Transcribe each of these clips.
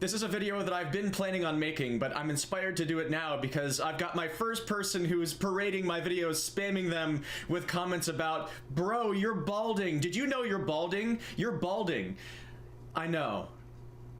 This is a video that I've been planning on making, but I'm inspired to do it now because I've got my first person who's parading my videos, spamming them with comments about, bro, you're balding. Did you know you're balding? You're balding. I know.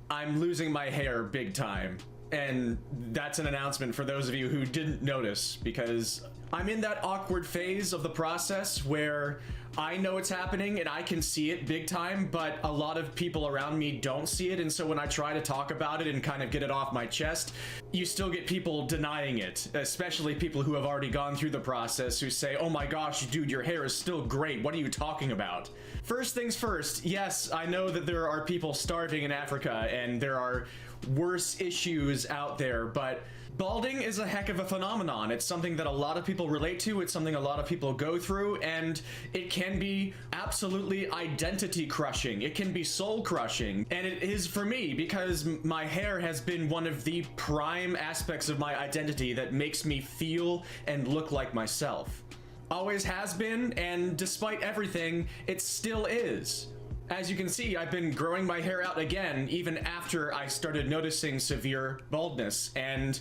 I'm losing my hair big time. And that's an announcement for those of you who didn't notice, because I'm in that awkward phase of the process where I know it's happening and I can see it big time, but a lot of people around me don't see it. And so when I try to talk about it and kind of get it off my chest, you still get people denying it, especially people who have already gone through the process who say, oh my gosh, dude, your hair is still great. What are you talking about? First things first, yes, I know that there are people starving in Africa and there are worse issues out there, but balding is a heck of a phenomenon. It's something that a lot of people relate to. It's something a lot of people go through, and it can be absolutely identity crushing. It can be soul crushing, and it is for me because my hair has been one of the prime aspects of my identity that makes me feel and look like myself. Always has been, and despite everything, it still is. As you can see, I've been growing my hair out again, even after I started noticing severe baldness, and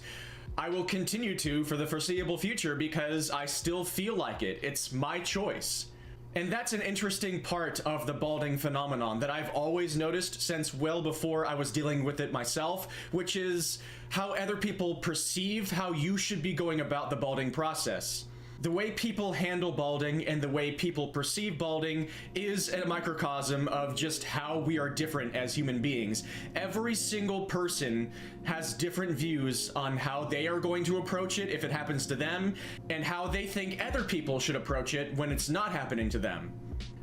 I will continue to for the foreseeable future because I still feel like it. It's my choice. And that's an interesting part of the balding phenomenon that I've always noticed since well before I was dealing with it myself, which is how other people perceive how you should be going about the balding process. The way people handle balding and the way people perceive balding is a microcosm of just how we are different as human beings. Every single person has different views on how they are going to approach it if it happens to them, and how they think other people should approach it when it's not happening to them.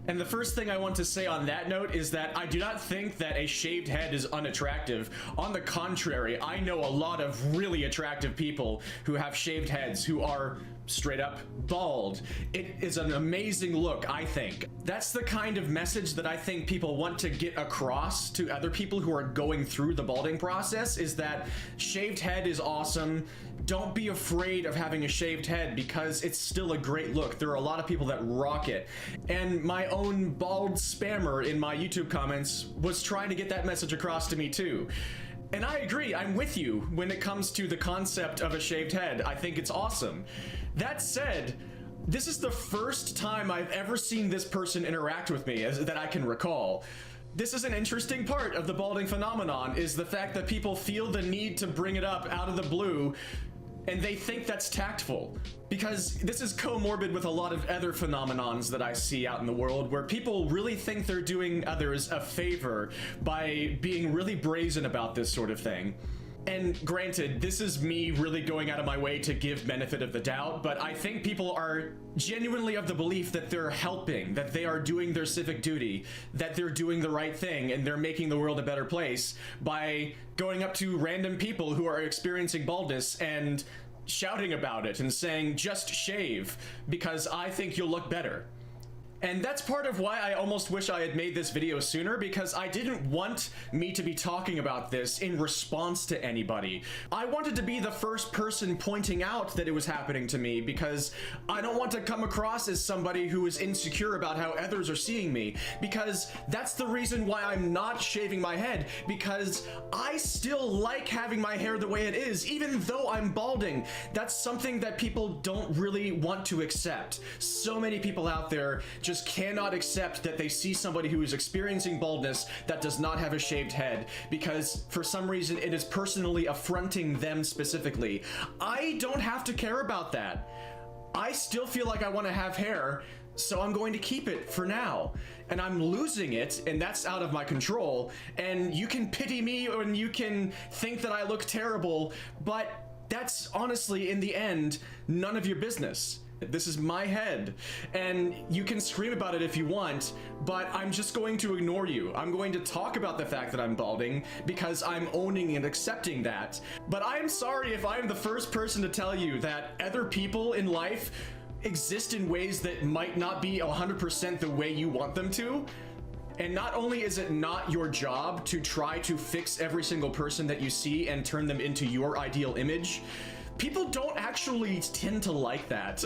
And the first thing I want to say on that note is that I do not think that a shaved head is unattractive. On the contrary, I know a lot of really attractive people who have shaved heads who are straight up bald. It is an amazing look, I think. That's the kind of message that I think people want to get across to other people who are going through the balding process, is that shaved head is awesome. Don't be afraid of having a shaved head because it's still a great look. There are a lot of people that rock it. And my own bald spammer in my YouTube comments was trying to get that message across to me too. And I agree, I'm with you when it comes to the concept of a shaved head. I think it's awesome. That said, this is the first time I've ever seen this person interact with me that I can recall. This is an interesting part of the balding phenomenon, is the fact that people feel the need to bring it up out of the blue, and they think that's tactful. Because this is comorbid with a lot of other phenomenons that I see out in the world, where people really think they're doing others a favor by being really brazen about this sort of thing. And granted, this is me really going out of my way to give benefit of the doubt, but I think people are genuinely of the belief that they're helping, that they are doing their civic duty, that they're doing the right thing, and they're making the world a better place by going up to random people who are experiencing baldness and shouting about it and saying, just shave, because I think you'll look better. And that's part of why I almost wish I had made this video sooner, because I didn't want me to be talking about this in response to anybody. I wanted to be the first person pointing out that it was happening to me, because I don't want to come across as somebody who is insecure about how others are seeing me, because that's the reason why I'm not shaving my head, because I still like having my hair the way it is, even though I'm balding. That's something that people don't really want to accept. So many people out there just cannot accept that they see somebody who is experiencing baldness that does not have a shaved head, because for some reason it is personally affronting them specifically. I don't have to care about that. I still feel like I want to have hair, so I'm going to keep it for now. And I'm losing it, and that's out of my control. And you can pity me and you can think that I look terrible, but that's honestly, in the end, none of your business. This is my head, and you can scream about it if you want, but I'm just going to ignore you. I'm going to talk about the fact that I'm balding because I'm owning and accepting that. But I'm sorry if I'm the first person to tell you that other people in life exist in ways that might not be 100% the way you want them to. And not only is it not your job to try to fix every single person that you see and turn them into your ideal image, people don't actually tend to like that.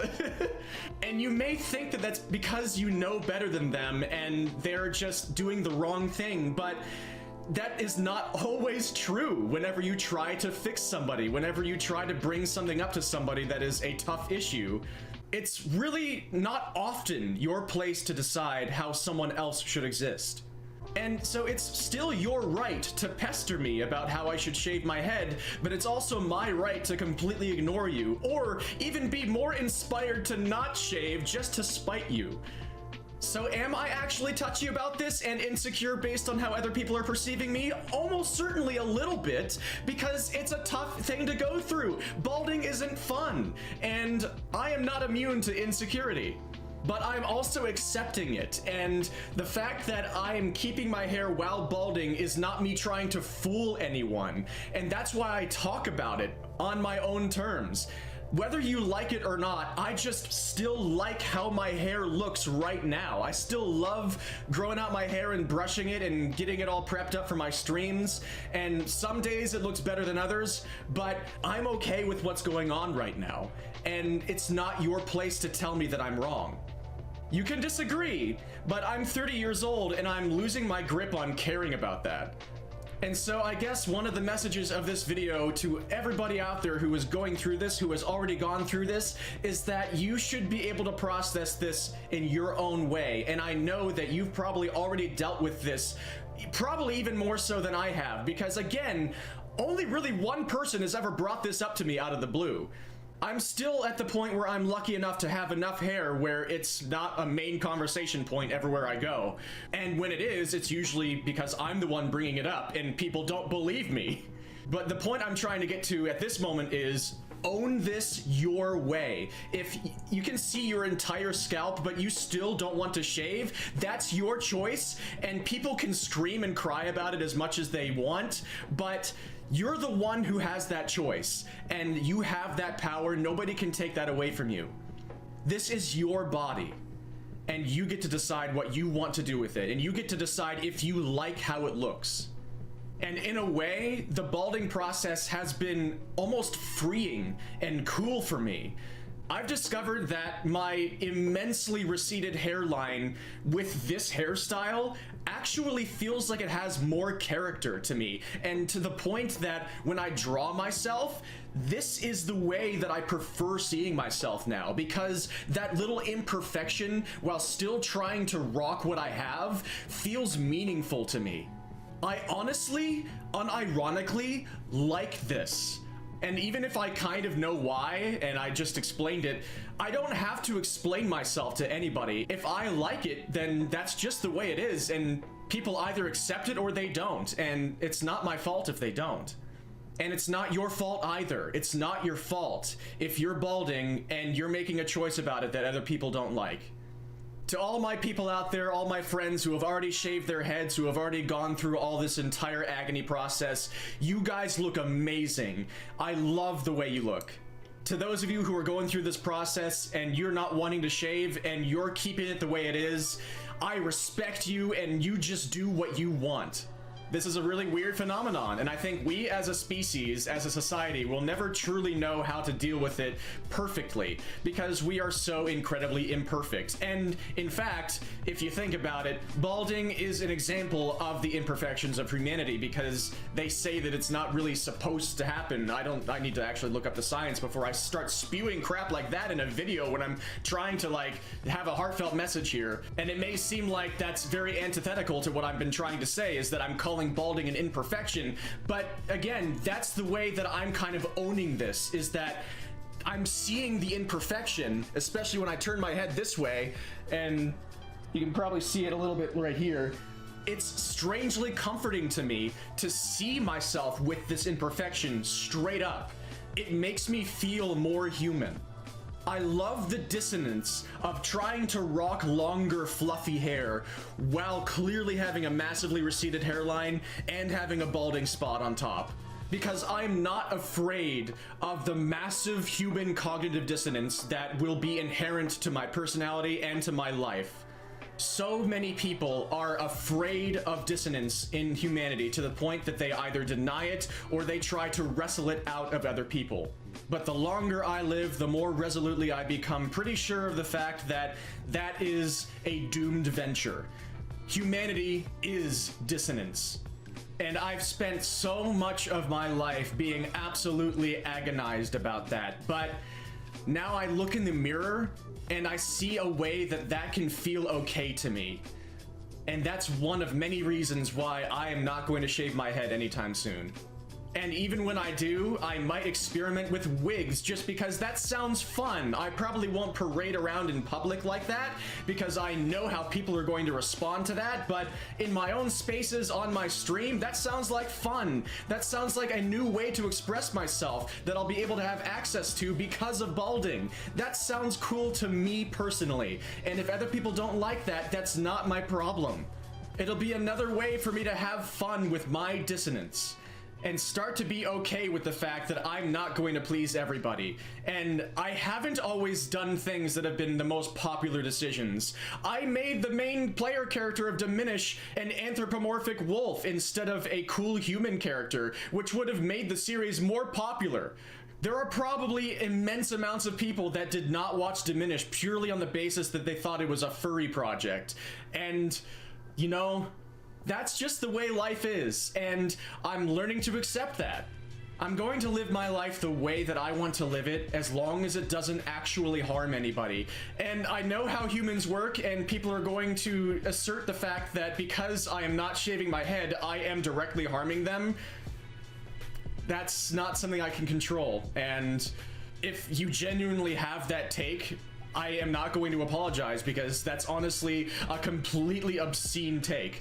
And you may think that that's because you know better than them and they're just doing the wrong thing, but that is not always true whenever you try to fix somebody, whenever you try to bring something up to somebody that is a tough issue. It's really not often your place to decide how someone else should exist. And so it's still your right to pester me about how I should shave my head, but it's also my right to completely ignore you, or even be more inspired to not shave just to spite you. So am I actually touchy about this and insecure based on how other people are perceiving me? Almost certainly a little bit, because it's a tough thing to go through. Balding isn't fun, and I am not immune to insecurity. But I'm also accepting it, and the fact that I'm keeping my hair while balding is not me trying to fool anyone, and that's why I talk about it on my own terms. Whether you like it or not, I just still like how my hair looks right now. I still love growing out my hair and brushing it and getting it all prepped up for my streams, and some days it looks better than others, but I'm okay with what's going on right now, and it's not your place to tell me that I'm wrong. You can disagree, but I'm 30 years old and I'm losing my grip on caring about that. And so I guess one of the messages of this video to everybody out there who is going through this, who has already gone through this, is that you should be able to process this in your own way. And I know that you've probably already dealt with this, probably even more so than I have, because again, only really one person has ever brought this up to me out of the blue. I'm still at the point where I'm lucky enough to have enough hair where it's not a main conversation point everywhere I go. And when it is, it's usually because I'm the one bringing it up and people don't believe me. But the point I'm trying to get to at this moment is own this your way. If you can see your entire scalp but you still don't want to shave, that's your choice, and people can scream and cry about it as much as they want, but you're the one who has that choice, and you have that power. Nobody can take that away from you. This is your body, and you get to decide what you want to do with it, and you get to decide if you like how it looks. And in a way, the balding process has been almost freeing and cool for me. I've discovered that my immensely receded hairline with this hairstyle actually feels like it has more character to me, and to the point that when I draw myself, this is the way that I prefer seeing myself now, because that little imperfection, while still trying to rock what I have, feels meaningful to me. I honestly, unironically, like this. And even if I kind of know why, and I just explained it, I don't have to explain myself to anybody. If I like it, then that's just the way it is, and people either accept it or they don't, and it's not my fault if they don't. And it's not your fault either. It's not your fault if you're balding and you're making a choice about it that other people don't like. To all my people out there, all my friends who have already shaved their heads, who have already gone through all this entire agony process, you guys look amazing. I love the way you look. To those of you who are going through this process and you're not wanting to shave and you're keeping it the way it is, I respect you, and you just do what you want. This is a really weird phenomenon, and I think we as a species, as a society, will never truly know how to deal with it perfectly, because we are so incredibly imperfect. And in fact, if you think about it, balding is an example of the imperfections of humanity, because they say that it's not really supposed to happen. I need to actually look up the science before I start spewing crap like that in a video when I'm trying to like have a heartfelt message here. And it may seem like that's very antithetical to what I've been trying to say, is that I'm calling balding an imperfection, but again, that's the way that I'm kind of owning this, is that I'm seeing the imperfection, especially when I turn my head this way, and you can probably see it a little bit right here. It's strangely comforting to me to see myself with this imperfection straight up. It makes me feel more human. I love the dissonance of trying to rock longer, fluffy hair while clearly having a massively receded hairline and having a balding spot on top. Because I'm not afraid of the massive human cognitive dissonance that will be inherent to my personality and to my life. So many people are afraid of dissonance in humanity to the point that they either deny it or they try to wrestle it out of other people. But the longer I live, the more resolutely I become pretty sure of the fact that that is a doomed venture. Humanity is dissonance. And I've spent so much of my life being absolutely agonized about that. But now I look in the mirror and I see a way that that can feel okay to me. And that's one of many reasons why I am not going to shave my head anytime soon. And even when I do, I might experiment with wigs just because that sounds fun. I probably won't parade around in public like that because I know how people are going to respond to that, but in my own spaces on my stream, that sounds like fun. That sounds like a new way to express myself that I'll be able to have access to because of balding. That sounds cool to me personally. And if other people don't like that, that's not my problem. It'll be another way for me to have fun with my dissonance and start to be okay with the fact that I'm not going to please everybody. And I haven't always done things that have been the most popular decisions. I made the main player character of Diminish an anthropomorphic wolf instead of a cool human character, which would have made the series more popular. There are probably immense amounts of people that did not watch Diminish purely on the basis that they thought it was a furry project. And, you know, that's just the way life is, and I'm learning to accept that. I'm going to live my life the way that I want to live it, as long as it doesn't actually harm anybody. And I know how humans work, and people are going to assert the fact that because I am not shaving my head, I am directly harming them. That's not something I can control, and if you genuinely have that take, I am not going to apologize, because that's honestly a completely obscene take.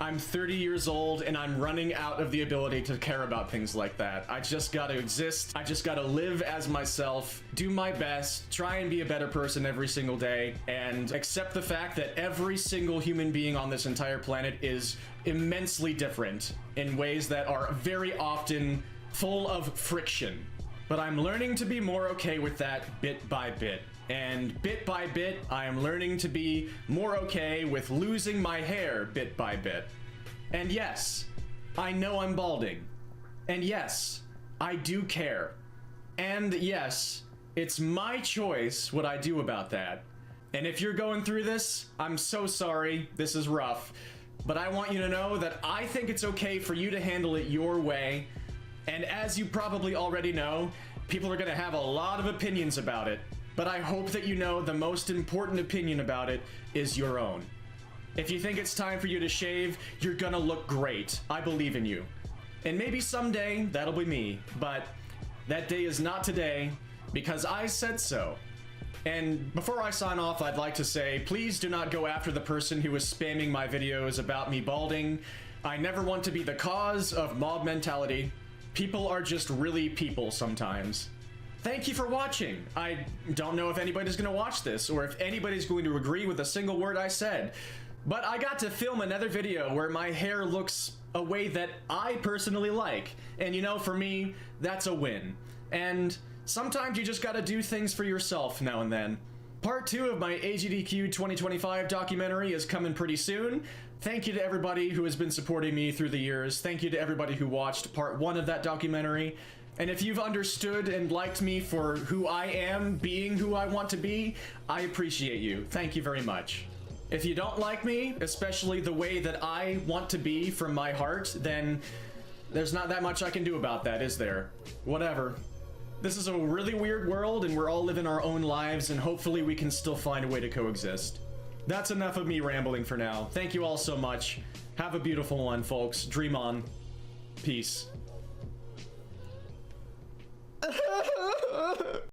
I'm 30 years old and I'm running out of the ability to care about things like that. I just gotta exist. I just gotta live as myself, do my best, try and be a better person every single day, and accept the fact that every single human being on this entire planet is immensely different in ways that are very often full of friction. But I'm learning to be more okay with that bit by bit. And bit by bit, I am learning to be more okay with losing my hair bit by bit. And yes, I know I'm balding. And yes, I do care. And yes, it's my choice what I do about that. And if you're going through this, I'm so sorry, this is rough. But I want you to know that I think it's okay for you to handle it your way. And as you probably already know, people are gonna have a lot of opinions about it. But I hope that you know the most important opinion about it is your own. If you think it's time for you to shave, you're gonna look great. I believe in you. And maybe someday that'll be me, but that day is not today because I said so. And before I sign off, I'd like to say, please do not go after the person who is spamming my videos about me balding. I never want to be the cause of mob mentality. People are just really people sometimes. Thank you for watching. I don't know if anybody's gonna watch this or if anybody's going to agree with a single word I said, but I got to film another video where my hair looks a way that I personally like. And you know, for me, that's a win. And sometimes you just gotta do things for yourself now and then. Part 2 of my AGDQ 2025 documentary is coming pretty soon. Thank you to everybody who has been supporting me through the years. Thank you to everybody who watched part 1 of that documentary. And if you've understood and liked me for who I am, being who I want to be, I appreciate you. Thank you very much. If you don't like me, especially the way that I want to be from my heart, then there's not that much I can do about that, is there? Whatever. This is a really weird world and we're all living our own lives, and hopefully we can still find a way to coexist. That's enough of me rambling for now. Thank you all so much. Have a beautiful one, folks. Dream on. Peace.